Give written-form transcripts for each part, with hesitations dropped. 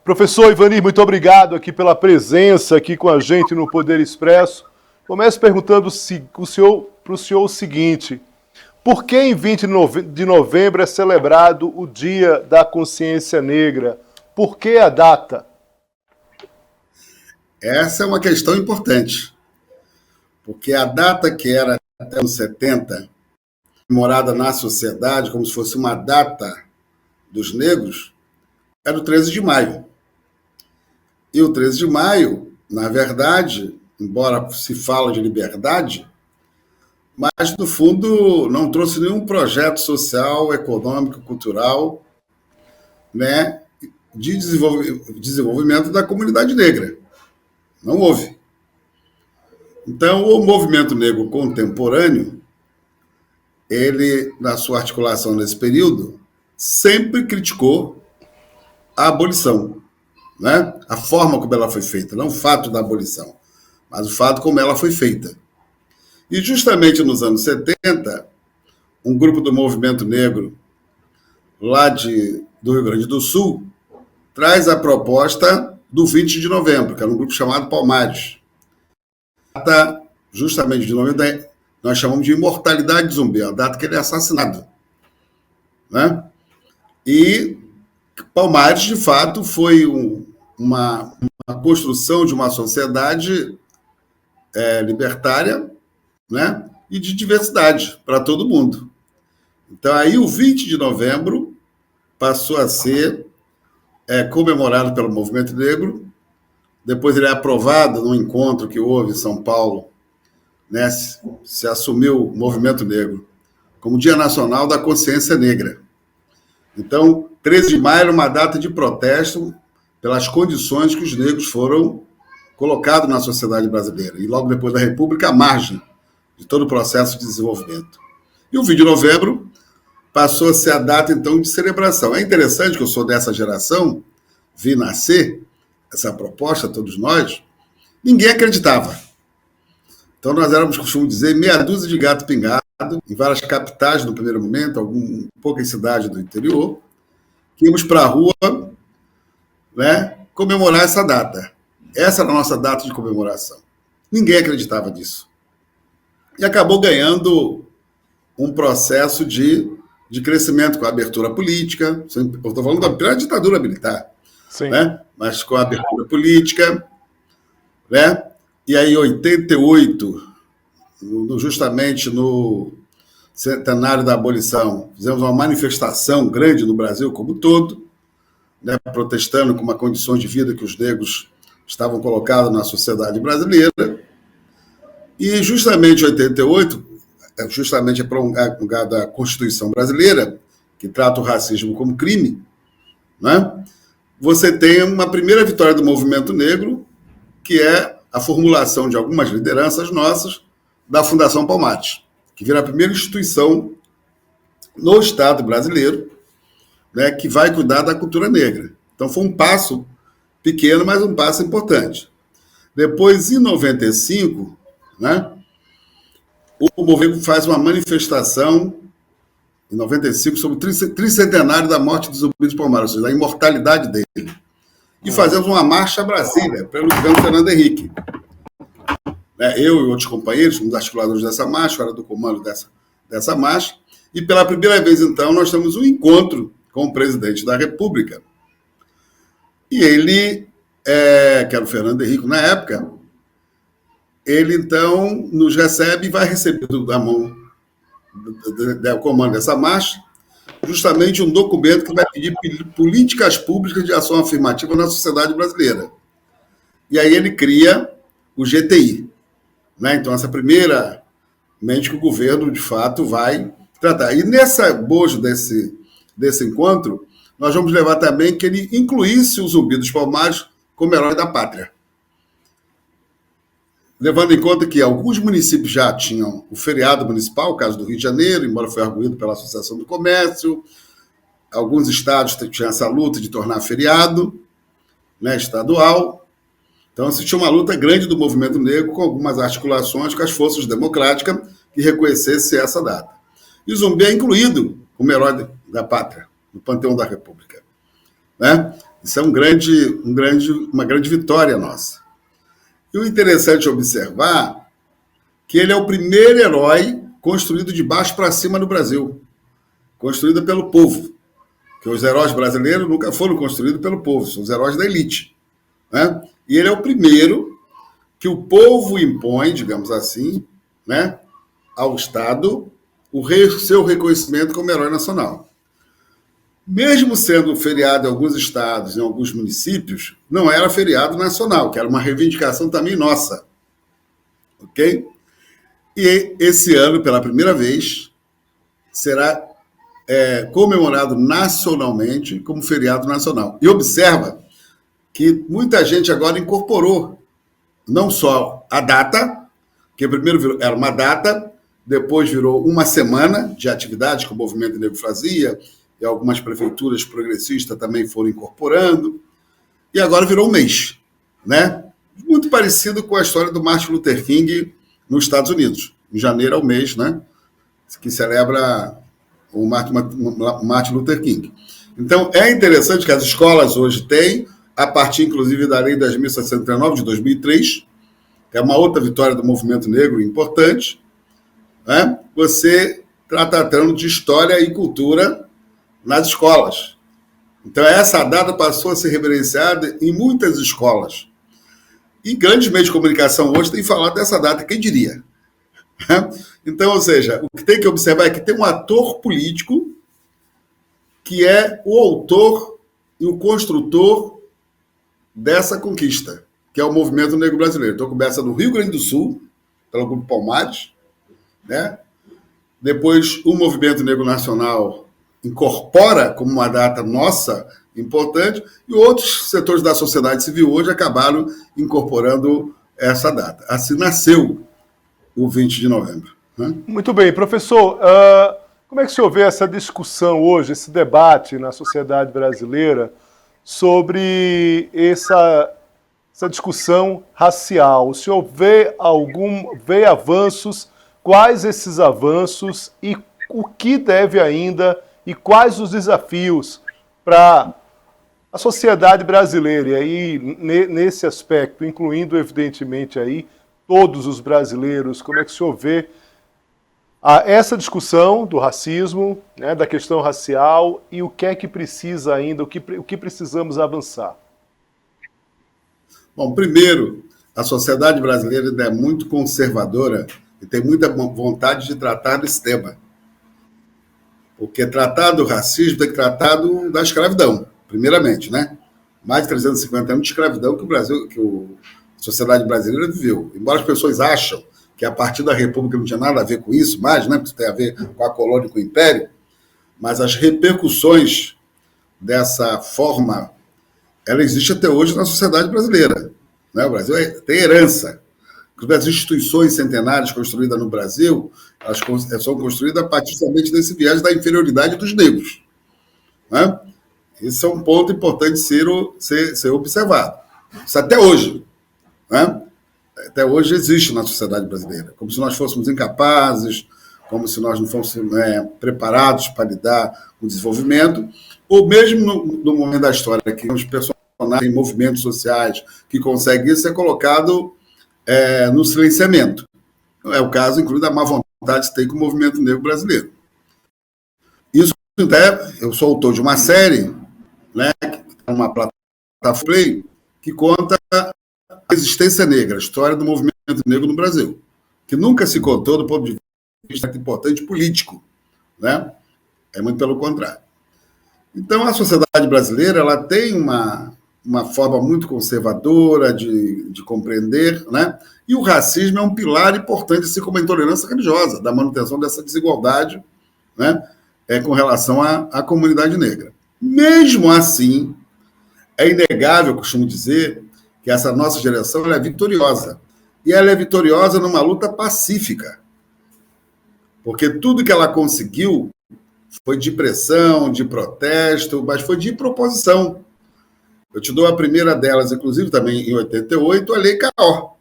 Professor Ivanir, muito obrigado aqui pela presença aqui com a gente no Poder Expresso. Começo perguntando para o senhor o seguinte: por que em 20 de novembro é celebrado o Dia da Consciência Negra? Por que a data? Essa é uma questão importante, porque a data que era até os 70, comemorada na sociedade como se fosse uma data dos negros, era o 13 de maio. E o 13 de maio, na verdade, embora se fale de liberdade, mas, no fundo, não trouxe nenhum projeto social, econômico, cultural, né, de desenvolvimento da comunidade negra. Não houve. Então, o movimento negro contemporâneo, ele, na sua articulação nesse período, sempre criticou a abolição, né? A forma como ela foi feita, não o fato da abolição, mas o fato como ela foi feita. E justamente nos anos 70, um grupo do movimento negro lá do Rio Grande do Sul traz a proposta do 20 de novembro, que era um grupo chamado Palmares. A data, justamente de novembro, nós chamamos de imortalidade de Zumbi, a data que ele é assassinado, né? E Palmares, de fato, foi uma construção de uma sociedade libertária, né, e de diversidade para todo mundo. Então, aí o 20 de novembro passou a ser comemorado pelo movimento negro. Depois ele é aprovado num encontro que houve em São Paulo, né, se assumiu o movimento negro como Dia Nacional da Consciência Negra. Então, 13 de maio era uma data de protesto pelas condições que os negros foram colocados na sociedade brasileira. E logo depois da República, à margem de todo o processo de desenvolvimento. E o 20 de novembro passou a ser a data, então, de celebração. É interessante que eu sou dessa geração, vi nascer essa proposta, todos nós, ninguém acreditava. Então, nós éramos, costumo dizer, meia dúzia de gato pingado, em várias capitais no primeiro momento, poucas cidades do interior, que íamos para a rua, né, comemorar essa data. Essa era a nossa data de comemoração. Ninguém acreditava nisso. E acabou ganhando um processo de crescimento com a abertura política. Eu estou falando da primeira ditadura militar, né? Mas com a abertura política, né? E aí, em 88, justamente no centenário da abolição, fizemos uma manifestação grande no Brasil como um todo, né? Protestando com uma condição de vida que os negros estavam colocados na sociedade brasileira. E justamente em 88, justamente é promulgada a Constituição Brasileira, que trata o racismo como crime, né? Você tem uma primeira vitória do movimento negro, que é a formulação de algumas lideranças nossas da Fundação Palmares, que vira a primeira instituição no Estado brasileiro, né, que vai cuidar da cultura negra. Então foi um passo pequeno, mas um passo importante. Depois, em 95, né, o movimento faz uma manifestação, em 95, sobre o tricentenário da morte de Zumbi dos Palmares, ou seja, a imortalidade dele. E fazemos uma marcha a Brasília, pelo governo Fernando Henrique. Eu e outros companheiros, somos articuladores dessa marcha, era do comando dessa marcha, e pela primeira vez, então, nós temos um encontro com o presidente da República. E ele, que era o Fernando Henrique na época, ele, então, nos recebe e vai receber da mão do comando dessa marcha justamente um documento que vai pedir políticas públicas de ação afirmativa na sociedade brasileira. E aí ele cria o GTI. Né? Então, essa primeira mente que o governo, de fato, vai tratar. E nessa bojo desse encontro, nós vamos levar também que ele incluísse o Zumbi dos Palmares como herói da pátria. Levando em conta que alguns municípios já tinham o feriado municipal, o caso do Rio de Janeiro, embora foi arguído pela Associação do Comércio, alguns estados tinham essa luta de tornar feriado, né, estadual. Então, existia uma luta grande do movimento negro com algumas articulações com as forças democráticas que reconhecessem essa data. E o Zumbi é incluído como herói da pátria, no Panteão da República. Né? Isso é uma grande vitória nossa. E o interessante é observar que ele é o primeiro herói construído de baixo para cima no Brasil, construído pelo povo. Porque os heróis brasileiros nunca foram construídos pelo povo, são os heróis da elite. Né? E ele é o primeiro que o povo impõe, digamos assim, né, ao Estado seu reconhecimento como herói nacional. Mesmo sendo feriado em alguns estados, em alguns municípios, não era feriado nacional, que era uma reivindicação também nossa. Ok? E esse ano, pela primeira vez, será comemorado nacionalmente como feriado nacional. E observa que muita gente agora incorporou não só a data, que primeiro era uma data, depois virou uma semana de atividades que o Movimento Negro fazia, e algumas prefeituras progressistas também foram incorporando, e agora virou um mês, né? Muito parecido com a história do Martin Luther King nos Estados Unidos. Em janeiro é o mês, né, que celebra o Martin Luther King. Então, é interessante que as escolas hoje têm, a partir, inclusive, da Lei 10.739, de 2003, que é uma outra vitória do movimento negro importante, né? Você está tratando de história e cultura nas escolas. Então, essa data passou a ser reverenciada em muitas escolas. E grandes meios de comunicação hoje têm falado dessa data, quem diria? Então, ou seja, o que tem que observar é que tem um ator político que é o autor e o construtor dessa conquista, que é o movimento negro brasileiro. Então, começa no Rio Grande do Sul, pelo Grupo Palmares, né? Depois, o movimento negro nacional incorpora como uma data nossa importante, e outros setores da sociedade civil hoje acabaram incorporando essa data. Assim nasceu o 20 de novembro. Né? Muito bem. Professor, como é que o senhor vê essa discussão hoje, esse debate na sociedade brasileira sobre essa discussão racial? O senhor vê avanços? Quais esses avanços e o que deve ainda e quais os desafios para a sociedade brasileira? E aí, nesse aspecto, incluindo, evidentemente, aí, todos os brasileiros, como é que o senhor vê essa discussão do racismo, né, da questão racial, e o que é que precisa ainda, o que precisamos avançar? Bom, primeiro, a sociedade brasileira ainda é muito conservadora e tem muita vontade de tratar desse tema. Porque tratar do racismo tem que tratar da escravidão, primeiramente, né? Mais de 350 anos de escravidão que a sociedade brasileira viveu. Embora as pessoas acham que a partir da República não tinha nada a ver com isso, mais, né? Porque isso tem a ver com a colônia e com o Império, mas as repercussões dessa forma, ela existe até hoje na sociedade brasileira. Né? O Brasil tem herança. As instituições centenárias construídas no Brasil, elas são construídas a partir somente desse viés da inferioridade dos negros. Né? Esse é um ponto importante ser observado. Isso até hoje. Né? Até hoje existe na sociedade brasileira. Como se nós fôssemos incapazes, como se nós não fôssemos preparados para lidar com o desenvolvimento, ou mesmo no momento da história, que os personagens em movimentos sociais que conseguem isso, é colocado no silenciamento. É o caso, inclusive, da má vontade que tem com o movimento negro brasileiro. Isso até, eu sou autor de uma série, né, uma plataforma que conta a resistência negra, a história do movimento negro no Brasil, que nunca se contou do ponto de vista importante político, né? É muito pelo contrário. Então, a sociedade brasileira ela tem uma forma muito conservadora de compreender, né? E o racismo é um pilar importante, assim como a intolerância religiosa, da manutenção dessa desigualdade, né? Com relação à comunidade negra. Mesmo assim, é inegável, eu costumo dizer, que essa nossa geração ela é vitoriosa. E ela é vitoriosa numa luta pacífica. Porque tudo que ela conseguiu foi de pressão, de protesto, mas foi de proposição. Eu te dou a primeira delas, inclusive, também em 88, a Lei Caó,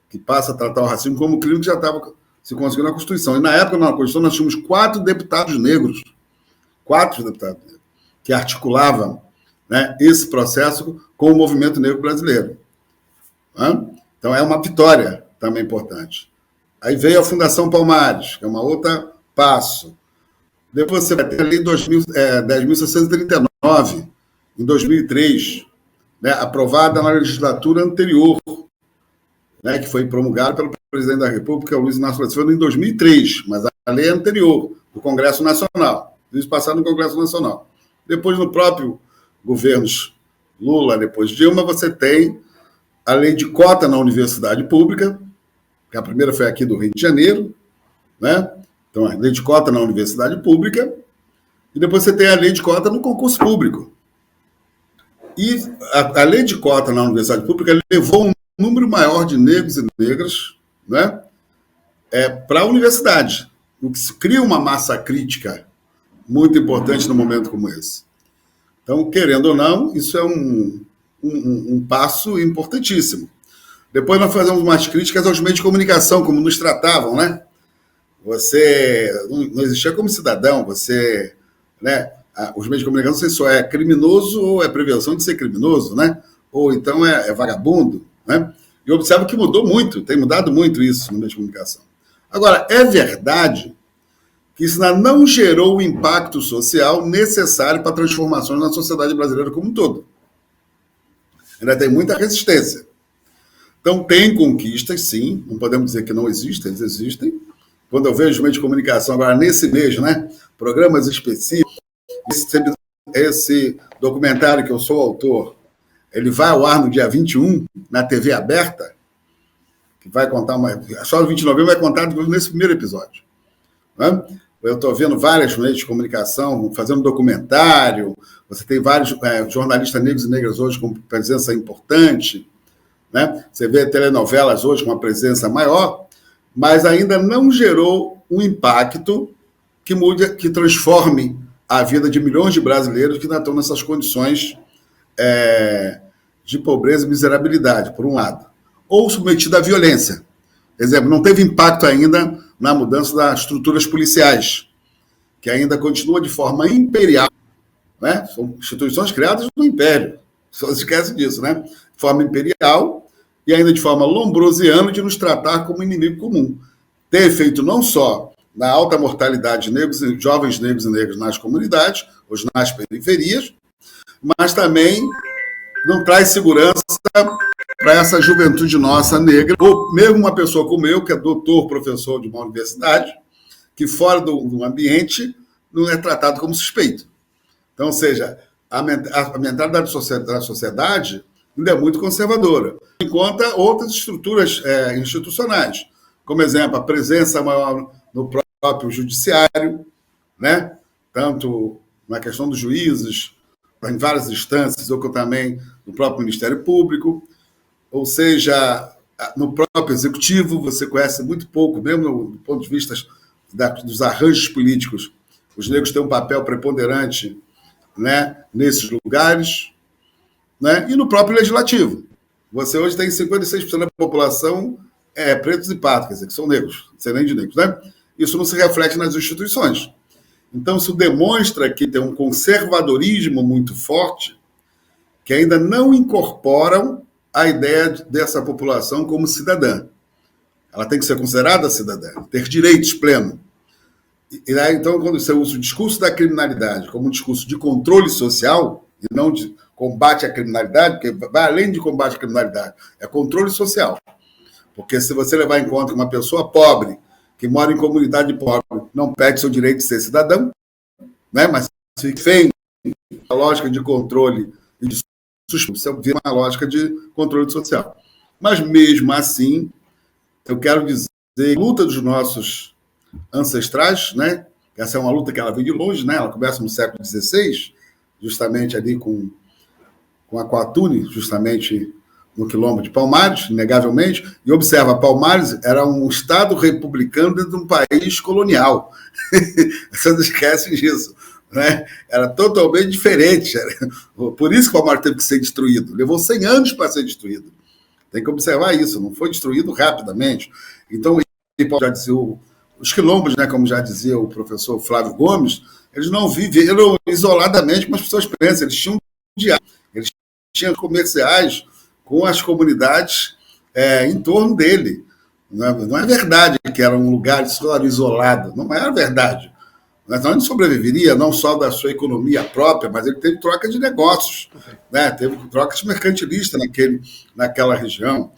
que passa a tratar o racismo como crime que já estava se conseguindo na Constituição. E na época, na Constituição, nós tínhamos 4 deputados negros, que articulavam né, esse processo com o movimento negro brasileiro. Né? Então, é uma vitória também importante. Aí veio a Fundação Palmares, que é uma outra passo. Depois você vai ter a Lei 10.639, em 2003, né, aprovada na legislatura anterior, né, que foi promulgada pelo presidente da República, Luiz Inácio Lula da Silva, em 2003, mas a lei é anterior, do Congresso Nacional. Isso passado no Congresso Nacional. Depois, no próprio governos Lula, depois Dilma, você tem a lei de cota na universidade pública, que a primeira foi aqui do Rio de Janeiro, né? Então, a lei de cota na universidade pública, e depois você tem a lei de cota no concurso público. E a lei de cota na universidade pública levou um número maior de negros e negras, né, para a universidade, o que cria uma massa crítica muito importante num momento como esse. Então, querendo ou não, isso é um passo importantíssimo. Depois nós fazemos umas críticas aos meios de comunicação, como nos tratavam, né? Você não existia como cidadão, você, né? Os meios de comunicação, não sei se só é criminoso ou é prevenção de ser criminoso, né? Ou então é vagabundo, né? E eu observo que mudou muito, tem mudado muito isso no meio de comunicação. Agora, é verdade que isso ainda não gerou o impacto social necessário para transformações na sociedade brasileira como um todo. Ainda tem muita resistência. Então, tem conquistas, sim, não podemos dizer que não existem, eles existem. Quando eu vejo os meios de comunicação, agora nesse mês, né, programas específicos, esse documentário que eu sou autor, ele vai ao ar no dia 21, na TV aberta, que vai contar só no 20 de novembro vai contar nesse primeiro episódio. Né? Eu estou vendo vários meios de comunicação fazendo documentário, você tem vários jornalistas negros e negras hoje com presença importante, né? Você vê telenovelas hoje com uma presença maior, mas ainda não gerou um impacto que mude, que transforme a vida de milhões de brasileiros que ainda estão nessas condições de pobreza e miserabilidade, por um lado. Ou submetido à violência. Por exemplo, não teve impacto ainda na mudança das estruturas policiais, que ainda continua de forma imperial, né? São instituições criadas no Império, só se esquece disso, né? De forma imperial e ainda de forma lombrosiana de nos tratar como inimigo comum. Tem efeito não só na alta mortalidade de negros, jovens negros e negras nas comunidades, ou nas periferias, mas também não traz segurança para essa juventude nossa negra, ou mesmo uma pessoa como eu, que é doutor, professor de uma universidade, que fora do ambiente não é tratado como suspeito. Então, ou seja, a mentalidade da sociedade ainda é muito conservadora, enquanto outras estruturas institucionais, como exemplo, a presença maior no próprio judiciário, né? Tanto na questão dos juízes, em várias instâncias, ou também no próprio Ministério Público, ou seja, no próprio Executivo, você conhece muito pouco, mesmo do ponto de vista dos arranjos políticos, os negros têm um papel preponderante, né, nesses lugares, né, e no próprio Legislativo. Você hoje tem 56% da população pretos e pardos, quer dizer, que são negros, descendentes de negros, né? Isso não se reflete nas instituições. Então, isso demonstra que tem um conservadorismo muito forte que ainda não incorporam a ideia dessa população como cidadã. Ela tem que ser considerada cidadã, ter direitos plenos. E aí, então, quando você usa o discurso da criminalidade como um discurso de controle social, e não de combate à criminalidade, porque vai além de combate à criminalidade, é controle social. Porque se você levar em conta que uma pessoa pobre, que mora em comunidade pobre, não perde seu direito de ser cidadão, né? Mas se vem a lógica de controle e de você vira uma lógica de controle social. Mas, mesmo assim, eu quero dizer que a luta dos nossos ancestrais, né? Essa é uma luta que ela vem de longe, né? Ela começa no século XVI, justamente ali com a Coatune, justamente no quilombo de Palmares, inegavelmente, e observa, Palmares era um estado republicano dentro de um país colonial. Você não esquece disso. Né? Era totalmente diferente. Por isso que Palmares teve que ser destruído. Levou 100 anos para ser destruído. Tem que observar isso, não foi destruído rapidamente. Então, já dizia os quilombos, né, como já dizia o professor Flávio Gomes, eles não viveram isoladamente como as pessoas pensam, eles tinham diário. Eles tinham comerciais com as comunidades em torno dele. Não é verdade que era um lugar isolado, não era verdade. Mas ele sobreviveria não só da sua economia própria, mas ele teve troca de negócios, né? Teve troca de mercantilista naquela região.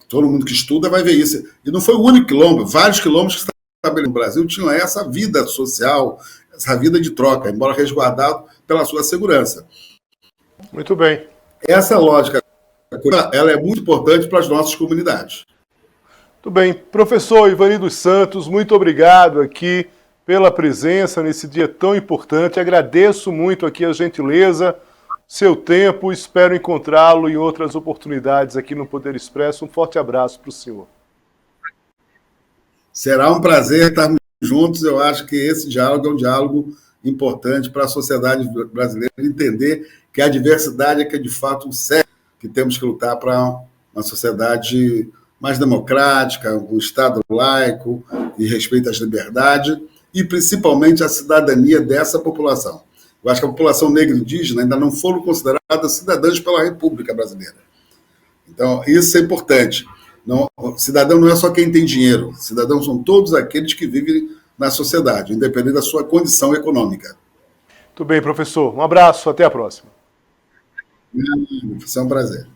Todo mundo que estuda vai ver isso. E não foi o único quilombo, vários quilombos que estavam no Brasil tinham essa vida social, essa vida de troca, embora resguardado pela sua segurança. Muito bem. Essa lógica, ela é muito importante para as nossas comunidades. Muito bem. Professor Ivani dos Santos, muito obrigado aqui pela presença nesse dia tão importante. Agradeço muito aqui a gentileza, seu tempo. Espero encontrá-lo em outras oportunidades aqui no Poder Expresso. Um forte abraço para o senhor. Será um prazer estarmos juntos. Eu acho que esse diálogo é um diálogo importante para a sociedade brasileira entender que a diversidade é que é de fato um sério que temos que lutar para uma sociedade mais democrática, um Estado laico e respeito às liberdades e principalmente a cidadania dessa população. Eu acho que a população negra e indígena ainda não foram consideradas cidadãs pela República Brasileira. Então, isso é importante. Não, cidadão não é só quem tem dinheiro. Cidadãos são todos aqueles que vivem na sociedade, independente da sua condição econômica. Muito bem, professor. Um abraço. Até a próxima. Foi um prazer.